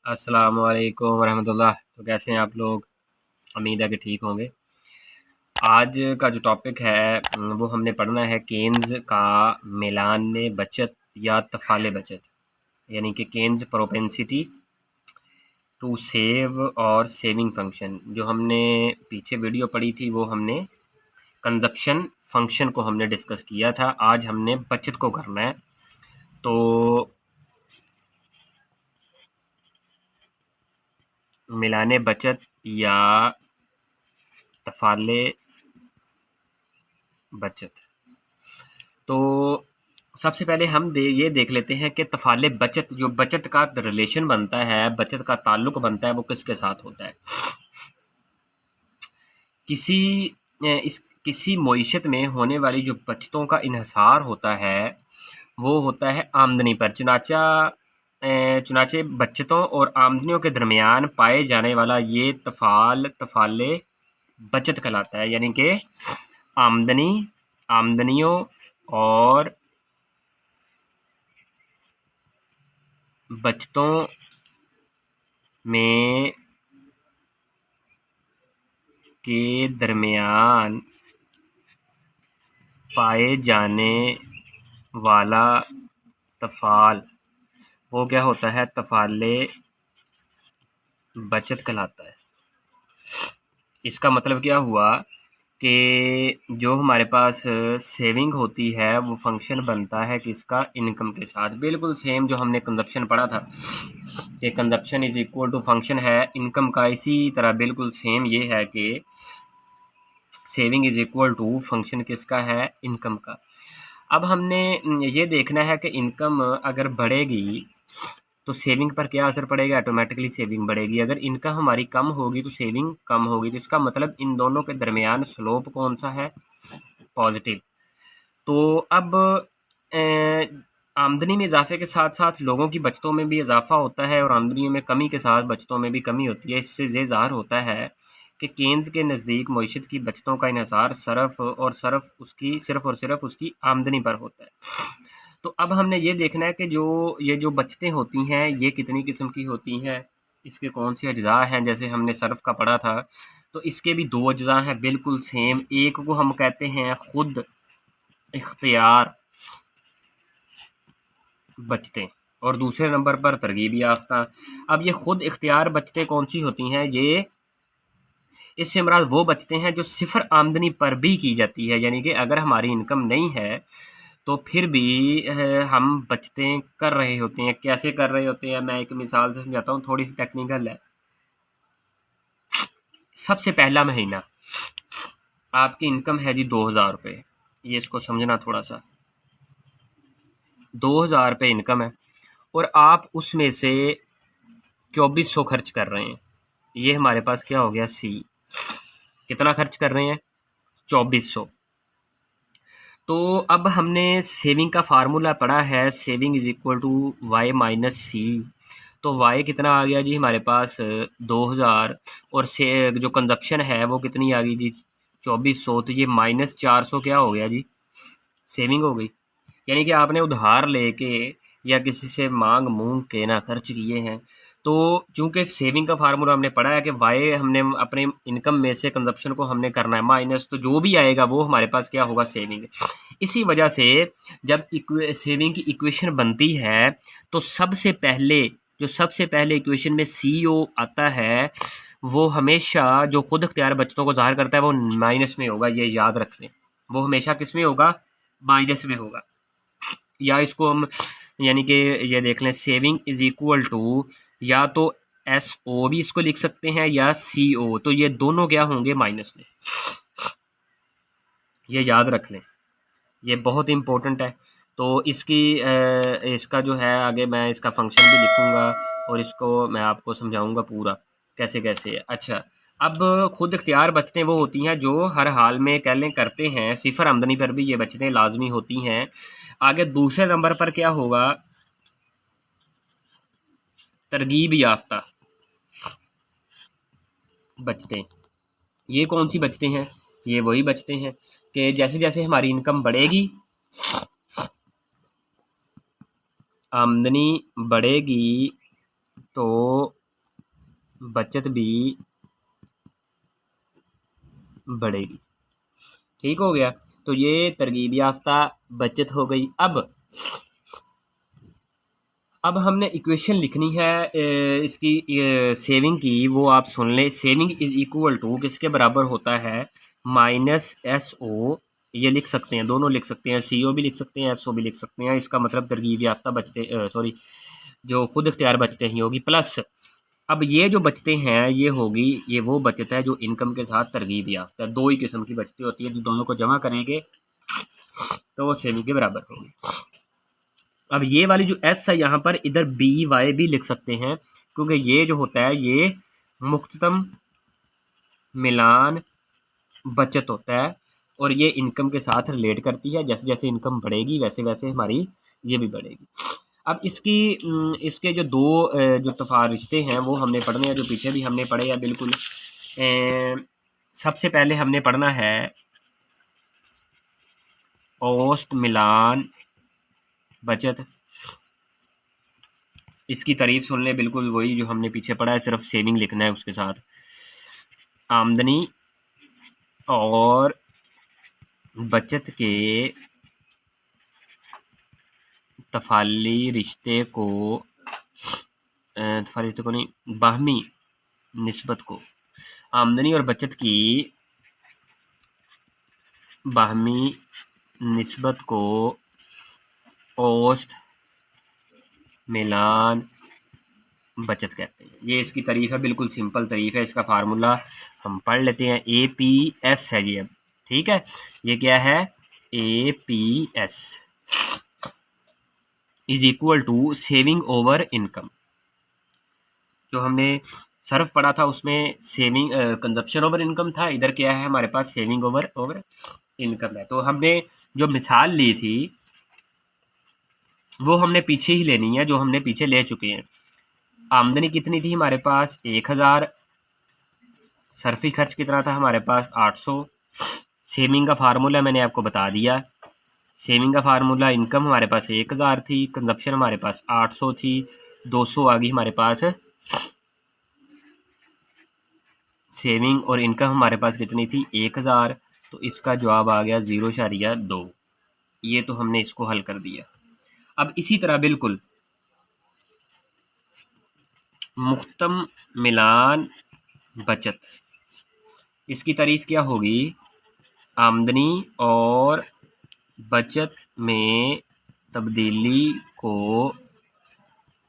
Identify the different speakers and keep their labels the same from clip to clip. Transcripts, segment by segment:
Speaker 1: अस्सलाम वालेकुम रहमतुल्लाह। तो कैसे हैं आप लोग? उम्मीद है कि ठीक होंगे। आज का जो टॉपिक है वो हमने पढ़ना है केन्स का मिलान बचत या तफ़ाले बचत, यानी कि केन्स प्रोपेंसिटी टू सेव और सेविंग फंक्शन। जो हमने पीछे वीडियो पढ़ी थी वो हमने कंजप्शन फंक्शन को हमने डिस्कस किया था। आज हमने बचत को करना है। तो मिलाने बचत या तफ़ाले बचत, तो सबसे पहले हम ये देख लेते हैं कि तफ़ाले बचत, जो बचत का रिलेशन बनता है, बचत का ताल्लुक़ बनता है, वो किसके साथ होता है। किसी मईशत में होने वाली जो बचतों का इन्हिसार होता है वो होता है आमदनी पर। चुनाचे बचतों और आमदनियों के दरमियान पाए जाने वाला ये तफ़ाले बचत कहलाता है, यानी कि आमदनियों और बचतों में के दरमियान पाए जाने वाला तफ़ाल वो क्या होता है, तफ़ाले बचत कहलाता है। इसका मतलब क्या हुआ कि जो हमारे पास सेविंग होती है वो फंक्शन बनता है किसका, इनकम के साथ। बिल्कुल सेम जो हमने कंजप्शन पढ़ा था कि consumption is equal to function है इनकम का, इसी तरह बिल्कुल सेम ये है कि saving is equal to function किसका है, इनकम का। अब हमने ये देखना है कि इनकम अगर बढ़ेगी तो सेविंग पर क्या असर पड़ेगा, ऑटोमेटिकली सेविंग बढ़ेगी। अगर इनकम हमारी कम होगी तो सेविंग कम होगी। तो इसका मतलब इन दोनों के दरमियान स्लोप कौन सा है, पॉजिटिव। तो अब आमदनी में इजाफे के साथ साथ लोगों की बचतों में भी इजाफा होता है और आमदनियों में कमी के साथ बचतों में भी कमी होती है। इससे ये ज़ाहिर होता है कि केन्स के नज़दीक मईशत की बचतों का इन्हिसार सिर्फ़ और सिर्फ उसकी आमदनी पर होता है। तो अब हमने ये देखना है कि ये जो बचतें होती हैं ये कितनी किस्म की होती हैं, इसके कौन से अज्जा हैं। जैसे हमने सर्फ का पढ़ा था तो इसके भी दो अज्जा हैं बिल्कुल सेम। एक को हम कहते हैं खुद इख्तियार बचतें और दूसरे नंबर पर तरगीब याफ्ता। अब ये खुद इख्तियार बचतें कौन सी होती हैं, ये इससे मुराद वो बचतें हैं जो सिफर आमदनी पर भी की जाती है, यानी कि अगर हमारी इनकम नहीं है तो फिर भी हम बचतें कर रहे होते हैं। कैसे कर रहे होते हैं, मैं एक मिसाल से समझाता हूँ, थोड़ी सी टेक्निकल है। सबसे पहला महीना आपकी इनकम है जी 2000 रुपये, ये इसको समझना थोड़ा सा। 2000 रुपये इनकम है और आप उसमें से 2400 खर्च कर रहे हैं। ये हमारे पास क्या हो गया, सी। कितना खर्च कर रहे हैं, 2400। तो अब हमने सेविंग का फार्मूला पढ़ा है, saving is equal to Y minus C. तो वाई कितना आ गया जी हमारे पास 2000 और से जो कंजप्शन है वो कितनी आ गई जी 2400। तो ये -400 क्या हो गया जी, सेविंग हो गई। यानी कि आपने उधार लेके या किसी से मांग मूंग के ना खर्च किए हैं। तो चूंकि सेविंग का फार्मूला हमने पढ़ा है कि वाई हमने अपने इनकम में से कंजप्शन को हमने करना है माइनस, तो जो भी आएगा वो हमारे पास क्या होगा, सेविंग। इसी वजह से जब सेविंग की इक्वेशन बनती है तो सबसे पहले इक्वेशन में CO आता है वो हमेशा जो खुद इख्तियार बचतों को ज़ाहिर करता है वो माइनस में होगा। ये याद रख लें, वो हमेशा किस में होगा, माइनस में होगा। या इसको हम यानी कि ये देख लें, सेविंग इज़ इक्वल टू या तो SO भी इसको लिख सकते हैं या CO, तो ये दोनों क्या होंगे, माइनस में। ये याद रख लें, ये बहुत इम्पोर्टेंट है। तो इसका जो है आगे मैं इसका फंक्शन भी लिखूँगा और इसको मैं आपको समझाऊँगा पूरा कैसे कैसे है। अच्छा, अब खुद इख्तियार बचतें वो होती हैं जो हर हाल में कह लें करते हैं, सिफर आमदनी पर भी ये बचतें लाजमी होती हैं। आगे दूसरे नंबर पर क्या होगा, तरगीब याफ्ता बचतें। ये कौन सी बचतें हैं, ये वही बचतें हैं कि जैसे जैसे हमारी इनकम बढ़ेगी, आमदनी बढ़ेगी, तो बचत भी बढ़ेगी। ठीक हो गया। तो ये तरगीब याफ्ता बचत हो गई। अब हमने इक्वेशन लिखनी है इसकी सेविंग की, वो आप सुन लें। सेविंग इज इक्वल टू किसके बराबर होता है, माइनस एस ओ। ये लिख सकते हैं, दोनों लिख सकते हैं, सी ओ भी लिख सकते हैं, एस ओ भी लिख सकते हैं। इसका मतलब तरगीब याफ्ता बचते सॉरी जो खुद इख्तियार बचते ही होगी, प्लस अब ये जो बचते हैं ये होगी, ये वो बचत है जो इनकम के साथ तरगीब याफ्ता है। दो ही किस्म की बचतें होती है, जो दोनों को जमा करेंगे तो वो सेविंग के बराबर होगी। अब ये वाली जो एस है यहाँ पर, इधर बी वाई भी लिख सकते हैं, क्योंकि ये जो होता है ये मुख्तम मिलान बचत होता है और ये इनकम के साथ रिलेट करती है। जैसे जैसे इनकम बढ़ेगी वैसे वैसे हमारी ये भी बढ़ेगी। अब इसके जो दो जो रिश्ते हैं वो हमने पढ़ने हैं, जो पीछे भी हमने पढ़े हैं बिल्कुल। सबसे पहले हमने पढ़ना है औसत मिलान बचत। इसकी तारीफ सुन ले, बिल्कुल वही जो हमने पीछे पढ़ा है, सिर्फ सेविंग लिखना है उसके साथ। आमदनी और बचत के तफाली रिश्ते को नहीं, बाहमी निस्बत को, आमदनी और बचत की बाहमी निस्बत को औसत मिलान बचत कहते हैं। ये इसकी तारीफ है, बिल्कुल सिंपल तारीफ है। इसका फार्मूला हम पढ़ लेते हैं। APS है जी। अब ठीक है, ये क्या है, APS is equal to saving over income. जो हमने सर्फ पढ़ा था उसमें सेविंग कंजप्शन ओवर इनकम था, इधर क्या है हमारे पास, सेविंग ओवर इनकम है। तो हमने जो मिसाल ली थी वो हमने पीछे ही लेनी है, जो हमने पीछे ले चुके हैं। आमदनी कितनी थी हमारे पास, 1000। सर्फी खर्च कितना था हमारे पास, 800। सेविंग का फार्मूला मैंने आपको बता दिया। सेविंग का फार्मूला, इनकम हमारे पास 1000 थी, कंजप्शन हमारे पास 800 थी, 200 आ गई हमारे पास। सेविंग और इनकम हमारे पास कितनी थी, 1000। तो इसका जवाब आ गया 0.2। ये तो हमने इसको हल कर दिया। अब इसी तरह बिल्कुल मुख्तम मिलान बचत, इसकी तारीफ क्या होगी, आमदनी और बचत में तब्दीली को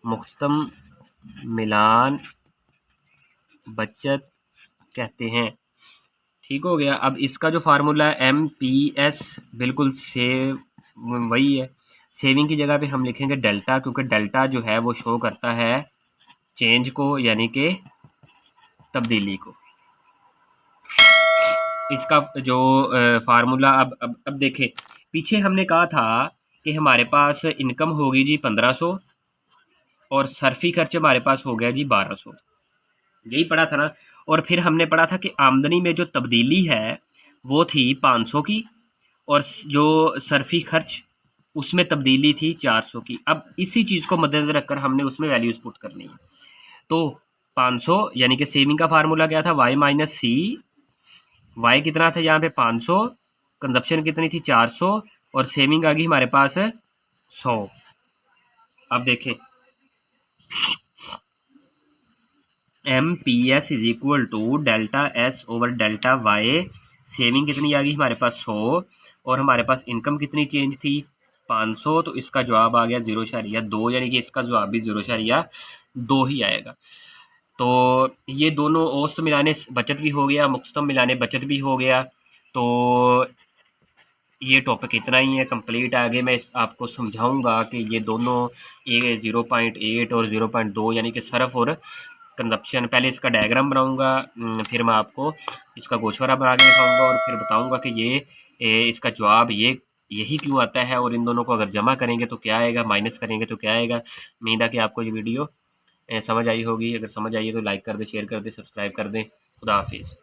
Speaker 1: मुख्तम मिलान बचत कहते हैं। ठीक हो गया। अब इसका जो फार्मूला है MPS, बिल्कुल वही है। सेविंग की जगह पे हम लिखेंगे डेल्टा, क्योंकि डेल्टा जो है वो शो करता है चेंज को, यानी कि तब्दीली को। इसका जो फार्मूला अब देखें, पीछे हमने कहा था कि हमारे पास इनकम होगी जी 1500 और सर्फी खर्च हमारे पास हो गया जी 1200। यही पढ़ा था ना। और फिर हमने पढ़ा था कि आमदनी में जो तब्दीली है वो थी 500 की, और जो सर्फी खर्च उसमें तब्दीली थी 400 की। अब इसी चीज़ को मद्देनजर रखकर हमने उसमें वैल्यूज़ पुट करनी है। तो 500 यानी कि सेविंग का फार्मूला क्या था, Y माइनस सी। वाई कितना था यहाँ पे 500, कंजप्शन कितनी थी 400, और सेविंग आ गई हमारे पास 100। अब देखें MPS is equal to delta S over delta Y। Saving कितनी आ गई हमारे पास 100, और हमारे पास इनकम कितनी चेंज थी 500। तो इसका जवाब आ गया 0.2, यानी कि इसका जवाब भी 0.2 ही आएगा। तो ये दोनों औसत मिलाने बचत भी हो गया, मुख्तम मिलाने बचत भी हो गया। तो ये टॉपिक इतना ही है कंप्लीट। आगे मैं आपको समझाऊंगा कि ये दोनों 0.8 और 0.2 यानी कि सरफ और कंजप्शन, पहले इसका डायग्राम बनाऊंगा, फिर मैं आपको इसका गोशवारा बना के दिखाऊंगा और फिर बताऊंगा कि इसका जवाब यही क्यों आता है, और इन दोनों को अगर जमा करेंगे तो क्या आएगा, माइनस करेंगे तो क्या आएगा। उम्मीद है कि आपको ये वीडियो समझ आई होगी। अगर समझ आई है तो लाइक कर दें, शेयर कर दें, सब्सक्राइब कर दें। खुदा हाफिज़।